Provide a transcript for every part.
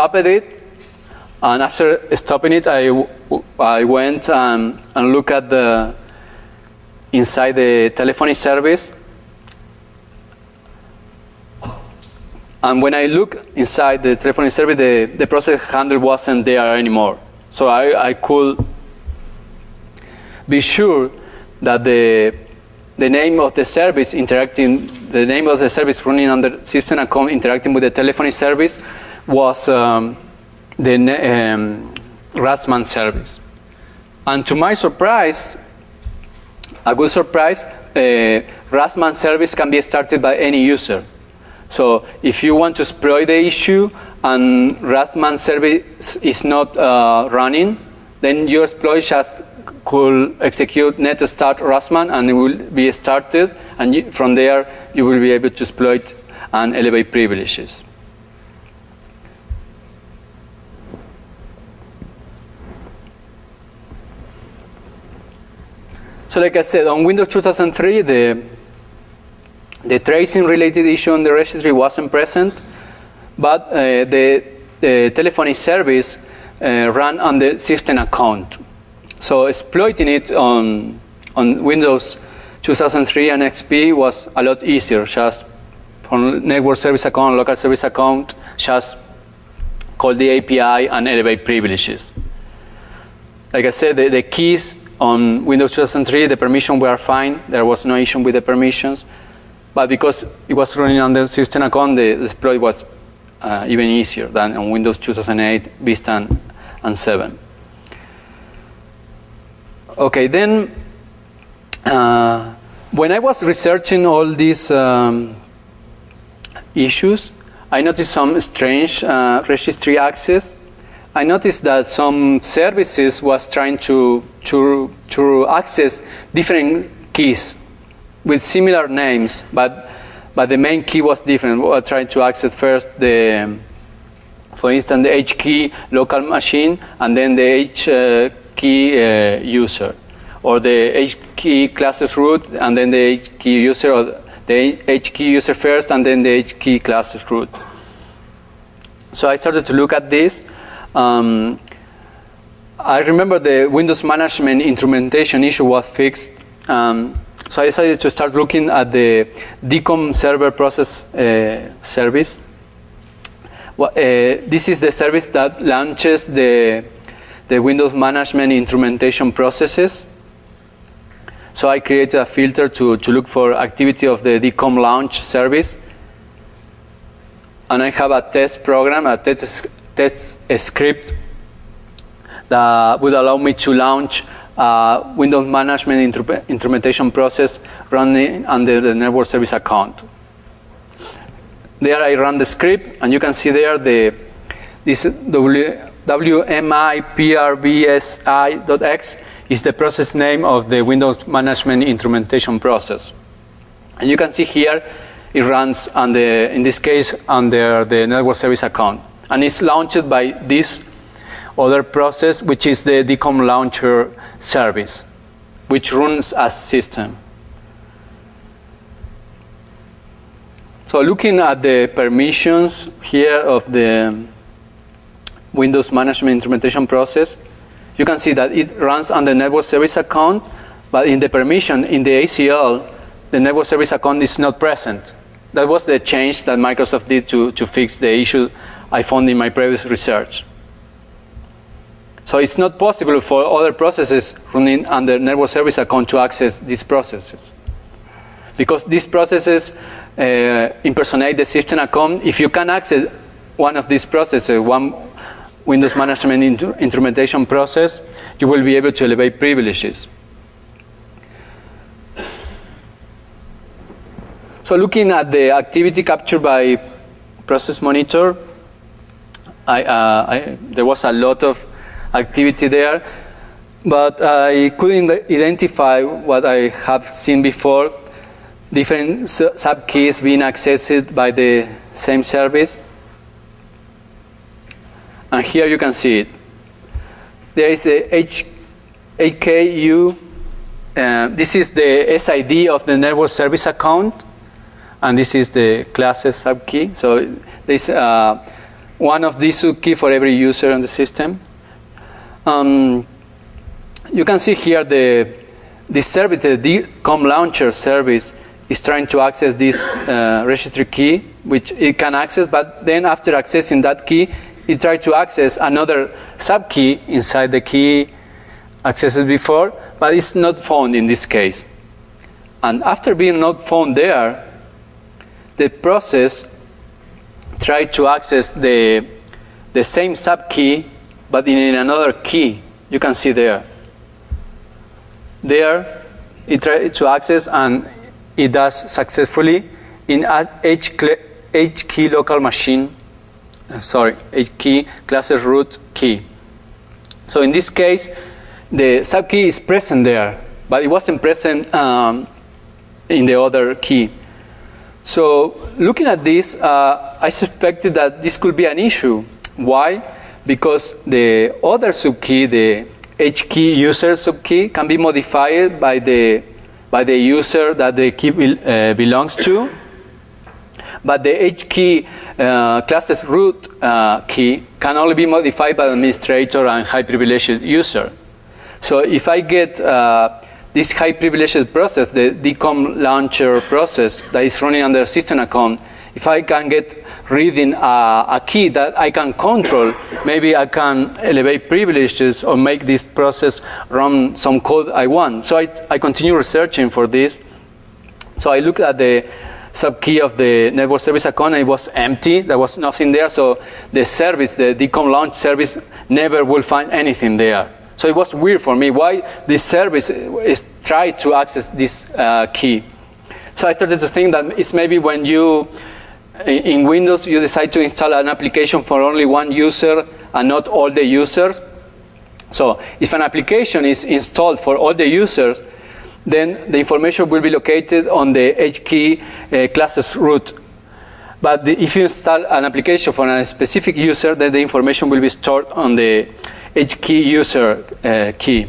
stopped it, and after stopping it, I went and looked at the inside the telephony service. And when I look inside the telephony service, the process handle wasn't there anymore. So I could be sure that the name of the service the name of the service running under system account interacting with the telephony service was the Rassmann service. And to my surprise, a good surprise, Rassmann service can be started by any user. So if you want to exploit the issue and Rassmann service is not running, then your exploit just could execute net start Rassmann and it will be started, and from there you will be able to exploit and elevate privileges. So like I said, on Windows 2003, the tracing related issue on the registry wasn't present, but the telephony service ran on the system account. So exploiting it on Windows 2003 and XP was a lot easier. Just from network service account, local service account, just call the API and elevate privileges. Like I said, the keys on Windows 2003, the permissions were fine. There was no issue with the permissions. But because it was running on the system account, the exploit was even easier than on Windows 2008, Vista, and 7. Okay, then when I was researching all these issues, I noticed some strange registry access. I noticed that some services was trying to access different keys with similar names, but the main key was different. I tried to access first for instance, the H key local machine, and then the H key user, or the H key classes root, and then the H key user, or the H key user first, and then the H key classes root. So I started to look at this. I remember the Windows management instrumentation issue was fixed. So I decided to start looking at the DCOM server process service. This is the service that launches the Windows management instrumentation processes. So I created a filter to look for activity of the DCOM launch service. And I have a test program, a test script that would allow me to launch Windows management instrumentation process running under the network service account. There I run the script, and you can see there this WMIPRBSI.x is the process name of the Windows management instrumentation process. And you can see here it runs in this case under the network service account, and it's launched by this other process, which is the DCOM launcher service, which runs as system. So looking at the permissions here of the Windows management instrumentation process, you can see that it runs on the network service account, but in the permission, in the ACL, the network service account is not present. That was the change that Microsoft did to fix the issue I found in my previous research. So it's not possible for other processes running under network service account to access these processes, because these processes impersonate the system account. If you can access one of these processes, one Windows management instrumentation process, you will be able to elevate privileges. So looking at the activity captured by process monitor, there was a lot of activity there, but I couldn't identify what I have seen before, different subkeys being accessed by the same service. And here you can see it. There is a HKU. This is the SID of the network service account, and this is the classes subkey. So this one of these subkey for every user in the system. You can see here the service, the DCOM launcher service, is trying to access this registry key, which it can access, but then after accessing that key, it tries to access another subkey inside the key accessed before, but it's not found in this case. And after being not found there, the process tried to access the same subkey, but in another key. You can see there. There, it tried to access, and it does successfully in H key local machine. H key classes root key. So in this case, the subkey is present there, but it wasn't present in the other key. So looking at this, I suspected that this could be an issue. Why? Because the other subkey, the H key user subkey, can be modified by the user that the key belongs to, but the H key classes root key can only be modified by the administrator and high privileged user. So if I get this high privileged process, the DCOM launcher process that is running under a system account, if I can get reading a key that I can control, maybe I can elevate privileges or make this process run some code I want. So I continue researching for this. So I looked at the subkey of the network service account, and it was empty. There was nothing there. So the service, the DCOM launch service, never will find anything there. So it was weird for me why this service is trying to access this key. So I started to think that it's maybe when you, in Windows, you decide to install an application for only one user and not all the users. So if an application is installed for all the users, then the information will be located on the H key classes root. But if you install an application for a specific user, then the information will be stored on the H key user key.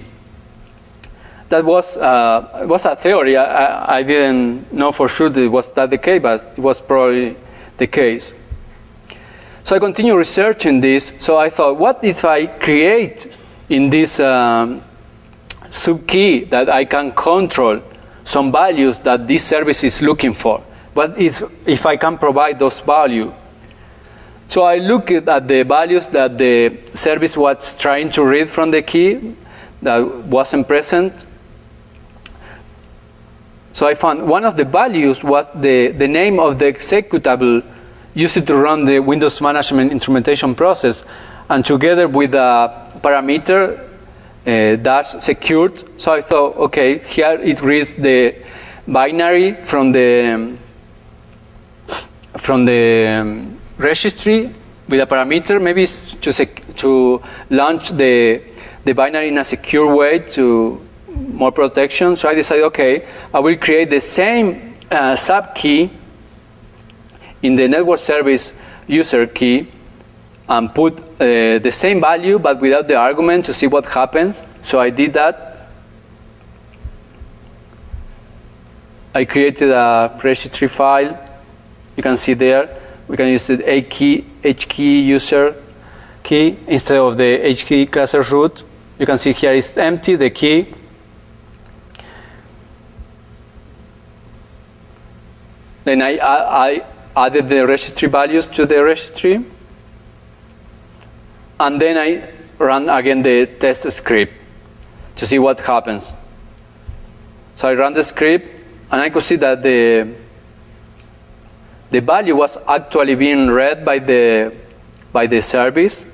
That was a theory. I didn't know for sure that it was that the case, but it was probably the case. So I continued researching this. So I thought, what if I create in this subkey that I can control some values that this service is looking for? What if I can provide those values? So I looked at the values that the service was trying to read from the key that wasn't present. So I found one of the values was the name of the executable used to run the Windows management instrumentation process, and together with a parameter dash secured. So I thought, okay, here it reads the binary from the registry with a parameter, maybe to launch the binary in a secure way to more protection. So I decided, okay, I will create the same subkey in the network service user key and put the same value but without the argument to see what happens. So I did that. I created a registry file. You can see there. We can use the H key user key instead of the H key classes root. You can see here it's empty, the key. Then I added the registry values to the registry. And then I ran again the test script to see what happens. So I ran the script, and I could see that the value was actually being read by the service.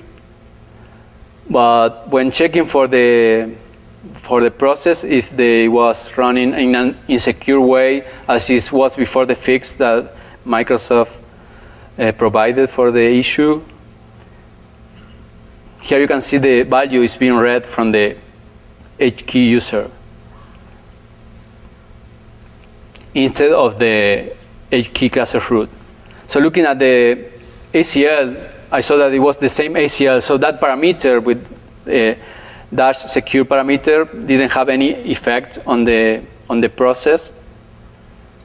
But when checking for the process, if they was running in an insecure way, as it was before the fix that Microsoft provided for the issue, here you can see the value is being read from the H key user instead of the H key classes root. So looking at the ACL, I saw that it was the same ACL. So that parameter with dash secure parameter didn't have any effect on the process.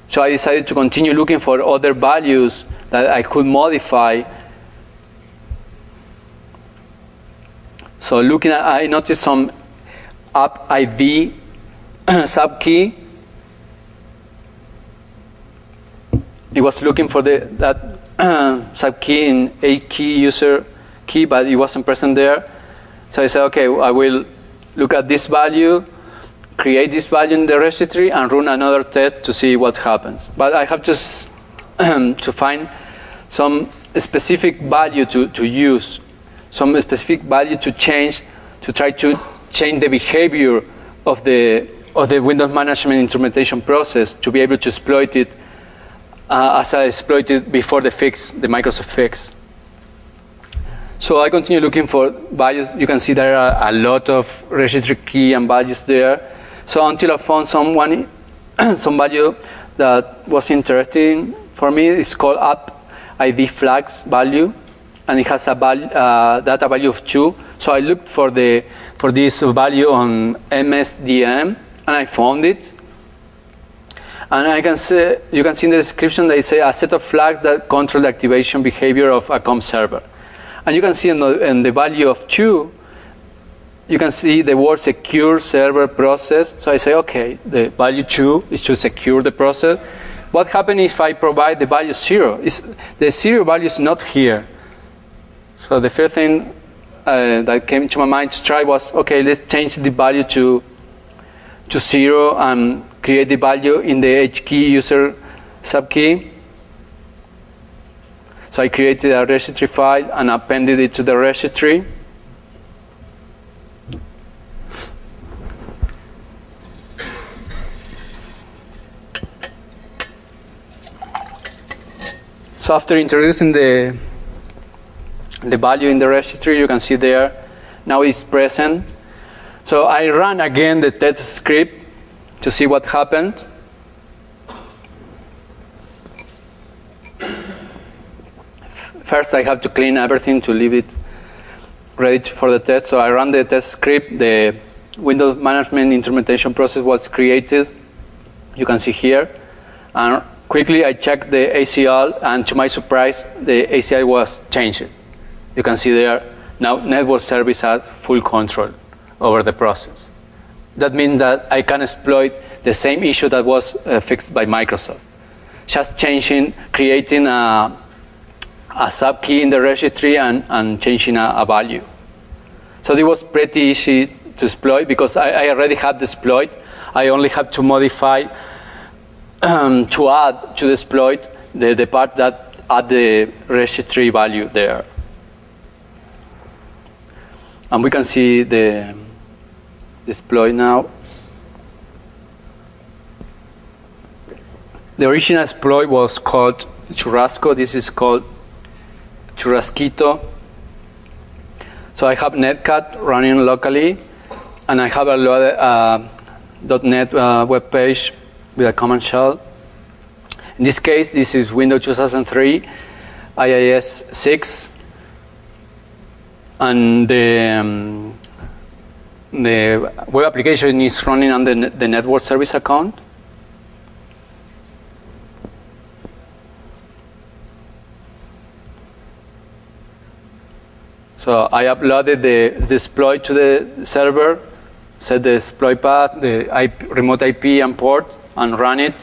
So I decided to continue looking for other values that I could modify So looking at, I noticed some app ID subkey. It was looking for that subkey in a key user key, but it wasn't present there. So I said, okay, I will look at this value, create this value in the registry, and run another test to see what happens. But I have just to find some specific value to use, some specific value to change, to try to change the behavior of the Windows management instrumentation process to be able to exploit it as I exploited before the fix, the Microsoft fix. So I continue looking for values. You can see there are a lot of registry key and values there. So until I found some value that was interesting for me. It's called app ID flags value, and it has a data value of 2. So I looked for this value on MSDM, and I found it. And you can see in the description they say a set of flags that control the activation behavior of a COM server. And you can see in the value of 2, you can see the word secure server process. So I say, okay, the value 2 is to secure the process. What happens if I provide the value 0? The 0 value is not here. So the first thing that came to my mind to try was, okay, let's change the value to 0 and create the value in the HKey user subkey. So I created a registry file and appended it to the registry. So after introducing the value in the registry, you can see there, now it's present. So I ran again the test script to see what happened. First, I have to clean everything to leave it ready for the test. So I ran the test script. The Windows management instrumentation process was created. You can see here. And quickly, I checked the ACL, and to my surprise, the ACL was changed. You can see there, now network service has full control over the process. That means that I can exploit the same issue that was fixed by Microsoft. Just creating a subkey in the registry and changing a value. So it was pretty easy to exploit because I already had the exploit. I only have to modify to add to the exploit the part that add the registry value there. And we can see the exploit now. The original exploit was called Churrasco. This is called Churrasquito. So I have netcat running locally, and I have a .NET web page with a command shell. In this case, this is Windows 2003, IIS 6, and the web application is running on the network service account. So I uploaded the exploit to the server, set the exploit path, the remote IP and port, and run it.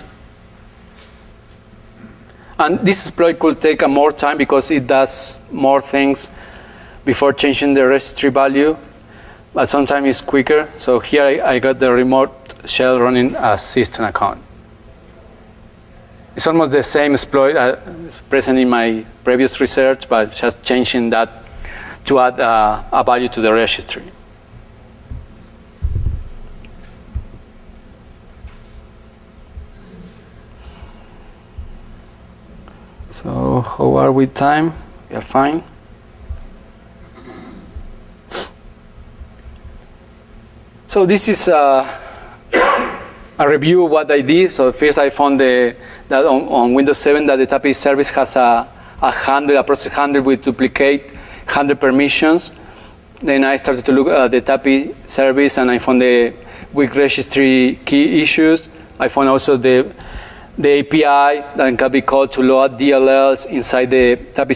And this exploit could take more time because it does more things before changing the registry value, but sometimes it's quicker. So here I got the remote shell running a system account. It's almost the same exploit present in my previous research, but just changing that to add a value to the registry. So how are we time? We are fine. So this is a review of what I did. So first I found that on Windows 7 that the TAPI service has a process handle with duplicate handle permissions. Then I started to look at the TAPI service, and I found the weak registry key issues. I found also the API that can be called to load DLLs inside the TAPI